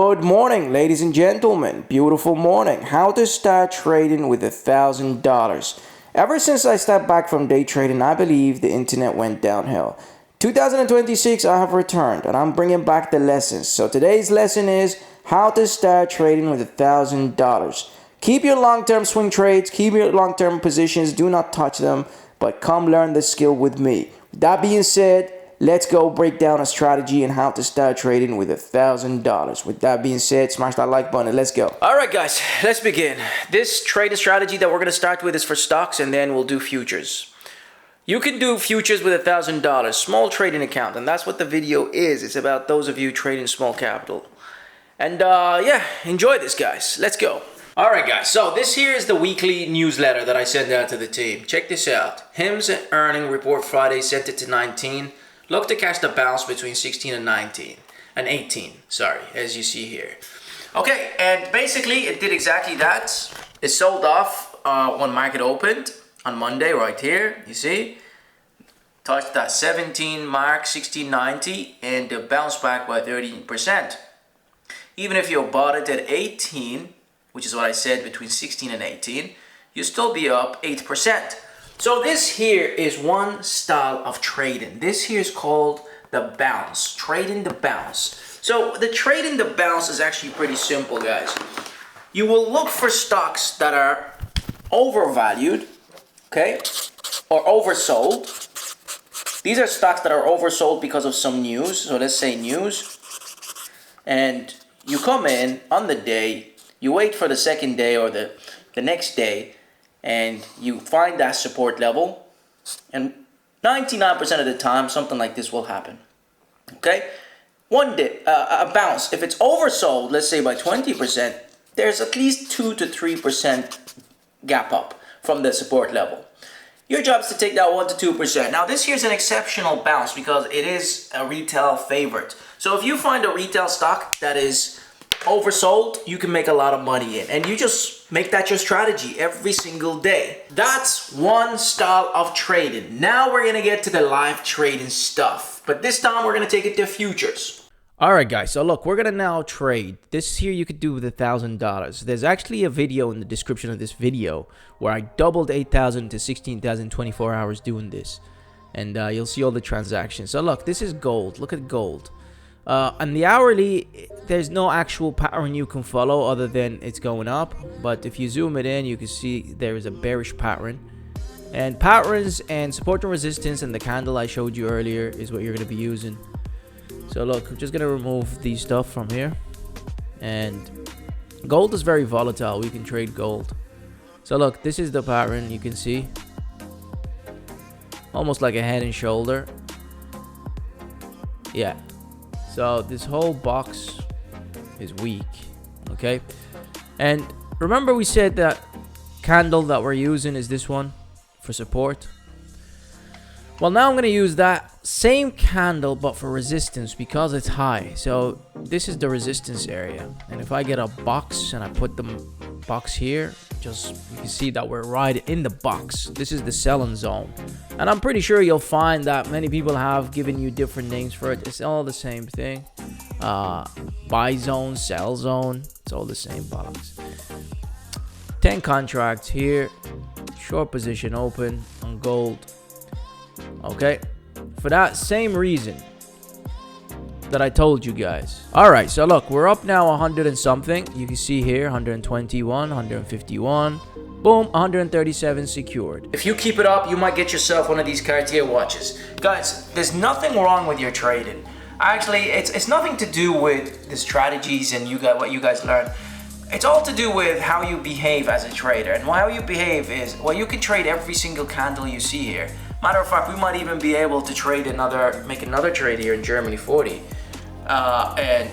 Good morning, ladies and gentlemen. Beautiful morning. How to start trading with $1,000. Ever since I stepped back from day trading, I believe the internet went downhill. 2026, I have returned and I'm bringing back the lessons. So today's lesson is how to start trading with $1,000. Keep your long-term swing trades, keep your long-term positions, do not touch them, but come learn the skill with me. That being said, let's go break down a strategy and how to start trading with $1,000. With that being said, smash that like button and let's go. All right, guys, let's begin. This trading strategy that we're going to start with is for stocks, and then we'll do futures. You can do futures with $1,000, small trading account, and that's what the video is. It's about those of you trading small capital. And yeah, enjoy this, guys. Let's go. All right, guys, so this here is the weekly newsletter that I send out to the team. Check this out. HIMSS earning report Friday, set it to 19. Look to catch the bounce between 16 and 19 and 18, sorry, as you see here. Okay, and basically it did exactly that. It sold off when market opened on Monday right here, you see. Touched that 17 mark, 16.90, and bounced back by 13%. Even if you bought it at 18, which is what I said, between 16 and 18, you'll still be up 8%. So this here is one style of trading. This here is called the bounce, trading the bounce. So the trading the bounce is actually pretty simple, guys. You will look for stocks that are overvalued, okay, or oversold. These are stocks that are oversold because of some news. So let's say news. And you come in on the day, you wait for the second day or the next day, and you find that support level, and 99% of the time something like this will happen. Okay, one day a bounce, if it's oversold, let's say by 20%, there's at least 2 to 3% gap up from the support level. Your job is to take that 1 to 2%. Now this here's an exceptional bounce because it is a retail favorite. So if you find a retail stock that is oversold, you can make a lot of money in, and you just make that your strategy every single day. That's one style of trading. Now we're gonna get to the live trading stuff, but this time we're gonna take it to futures. All right, guys, so look, we're gonna now trade. This here you could do with $1,000. There's actually a video in the description of this video where I doubled 8,000 to 16,000 24 hours doing this, and you'll see all the transactions. So look, this is gold. Look at gold. On the hourly, there's no actual pattern you can follow other than it's going up. But if you zoom it in, you can see there is a bearish pattern. And patterns and support and resistance and the candle I showed you earlier is what you're going to be using. So look, I'm just going to remove these stuff from here. And gold is very volatile. We can trade gold. So look, this is the pattern you can see. Almost like a head and shoulder. Yeah. So this whole box is weak, okay? And remember we said that candle that we're using is this one for support. Well, now I'm going to use that same candle but for resistance because it's high. So this is the resistance area. And if I get a box and I put the box here, just you can see that we're right in the box. This is the selling zone. And I'm pretty sure you'll find that many people have given you different names for it. It's all the same thing. Buy zone, sell zone, it's all the same box. 10 contracts here. Short position open on gold. Okay, for that same reason that I told you guys. All right, so look, we're up now 100 and something. You can see here 121, 151, boom, 137 secured. If you keep it up, you might get yourself one of these Cartier watches. Guys, there's nothing wrong with your trading. Actually, it's nothing to do with the strategies and what you guys learn. It's all to do with how you behave as a trader. And how you behave is, well, you can trade every single candle you see here. Matter of fact, we might even be able to make another trade here in Germany 40. And,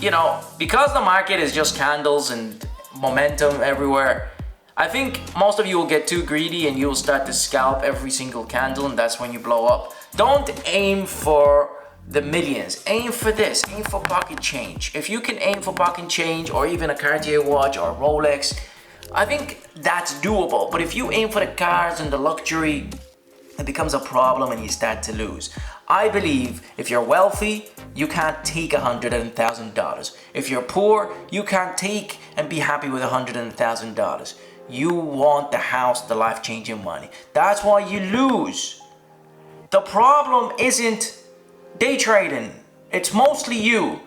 you know, because the market is just candles and momentum everywhere, I think most of you will get too greedy and you will start to scalp every single candle, and that's when you blow up. Don't aim for the millions. Aim for this. Aim for pocket change. If you can aim for pocket change or even a Cartier watch or a Rolex, I think that's doable. But if you aim for the cars and the luxury, it becomes a problem and you start to lose. I believe if you're wealthy, You can't take $100,000. If you're poor, you can't take and be happy with $100,000. You want the house, the life-changing money. That's why you lose. The problem isn't day trading. It's mostly you.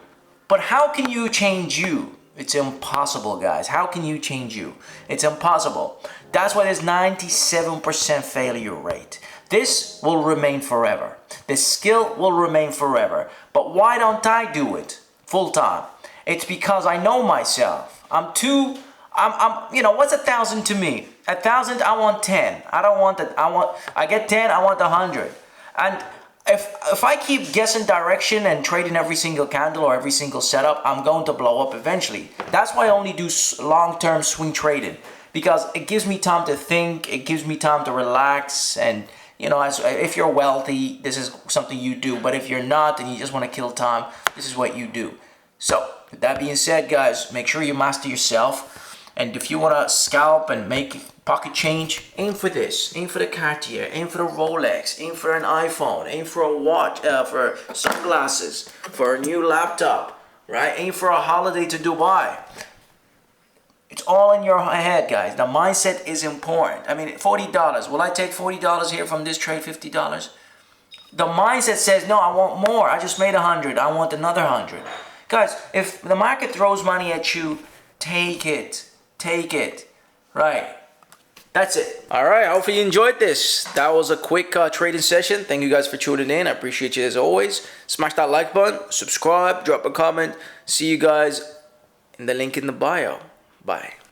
But how can you change you? It's impossible, guys. How can you change you? It's impossible. That's why there's 97% failure rate. This will remain forever. This skill will remain forever. But why don't I do it full time? It's because I know myself. I'm what's 1,000 to me? 1,000, I want 10. I don't want that. I get 10, I want 100. And if I keep guessing direction and trading every single candle or every single setup, I'm going to blow up eventually. That's why I only do long-term swing trading, because it gives me time to think, it gives me time to relax, and if you're wealthy, this is something you do, but if you're not and you just want to kill time, this is what you do. So, with that being said, guys, make sure you master yourself, and if you want to scalp and make pocket change, aim for this. Aim for the Cartier, aim for the Rolex, aim for an iPhone, aim for a watch, for sunglasses, for a new laptop, right? Aim for a holiday to Dubai. It's all in your head, guys. The mindset is important. I mean, $40. Will I take $40 here from this trade, $50? The mindset says, no, I want more. I just made 100. I want another 100. Guys, if the market throws money at you, take it. Take it. Right. That's it. All right. Hopefully you enjoyed this. That was a quick trading session. Thank you guys for tuning in. I appreciate you as always. Smash that like button. Subscribe. Drop a comment. See you guys in the link in the bio. Bye.